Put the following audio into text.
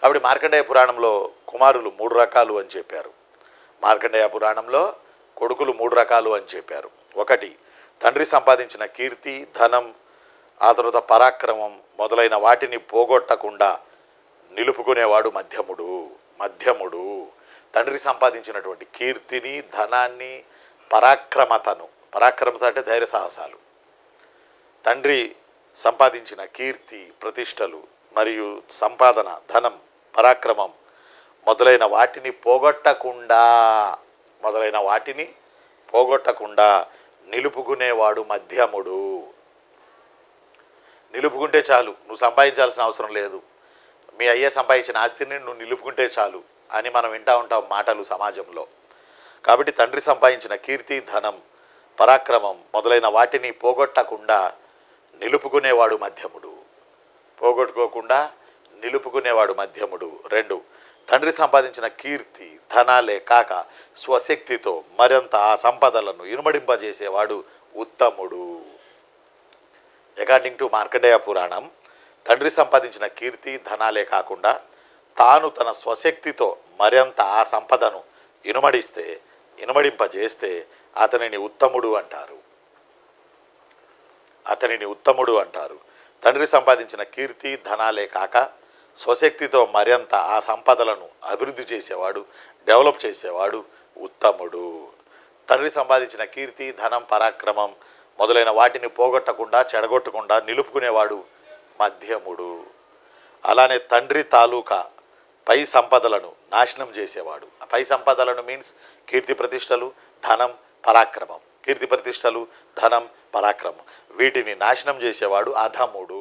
కాబట్టి మార్కండేయ పురాణంలో కుమారులు 3 రకాలు అని చెప్పారు. మార్కండేయ పురాణంలో కొడుకులు 3 రకాలు అని చెప్పారు. ఒకటి, తండ్రి సంపాదించిన కీర్తి, ధనం, ఆ తర్వాత పరాక్రమం మొదలైన వాటిని పోగొట్టకుండా నిలుపుకునేవాడు మధ్యముడు. తండ్రి సంపాదించినటువంటి కీర్తిని, ధనాన్ని, పరాక్రమత అంటే ధైర్య సాహసాలు, తండ్రి సంపాదించిన కీర్తి, ప్రతిష్టలు మరియు సంపాదన, ధనం, పరాక్రమం మొదలైన వాటిని పోగొట్టకుండా నిలుపుకునేవాడు మధ్యముడు. నిలుపుకుంటే చాలు, నువ్వు సంపాదించాల్సిన అవసరం లేదు, మీ అయ్యే సంపాదించిన ఆస్తిని నువ్వు నిలుపుకుంటే చాలు అని మనం వింటూ ఉంటాం మాటలు సమాజంలో. కాబట్టి తండ్రి సంపాదించిన కీర్తి, ధనం, పరాక్రమం మొదలైన వాటిని పోగొట్టకుండా నిలుపుకునేవాడు మధ్యముడు. పోగొట్టుకోకుండా నిలుపుకునేవాడు మధ్యముడు. 2, తండ్రి సంపాదించిన కీర్తి, ధనాలే కాక స్వశక్తితో మరింత ఆ సంపదలను ఇనుమడింపజేసేవాడు ఉత్తముడు. అకార్డింగ్ టు మార్కండేయ పురాణం, తండ్రి సంపాదించిన కీర్తి, ధనాలే కాకుండా తాను తన స్వశక్తితో మరింత ఆ సంపదను ఇనుమడింపజేస్తే అతనిని ఉత్తముడు అంటారు. తండ్రి సంపాదించిన కీర్తి, ధనాలే కాక స్వశక్తితో మరింత ఆ సంపదలను అభివృద్ధి చేసేవాడు, డెవలప్ చేసేవాడు ఉత్తముడు. తండ్రి సంపాదించిన కీర్తి, ధనం, పరాక్రమం మొదలైన వాటిని పోగొట్టకుండా, చెడగొట్టకుండా నిలుపుకునేవాడు మధ్యముడు. అలానే తండ్రి తాలూకా పై సంపదలను నాశనం చేసేవాడు. పై సంపదలను మీన్స్ కీర్తి ప్రతిష్టలు, ధనం, పరాక్రమం. వీటిని నాశనం చేసేవాడు అధముడు.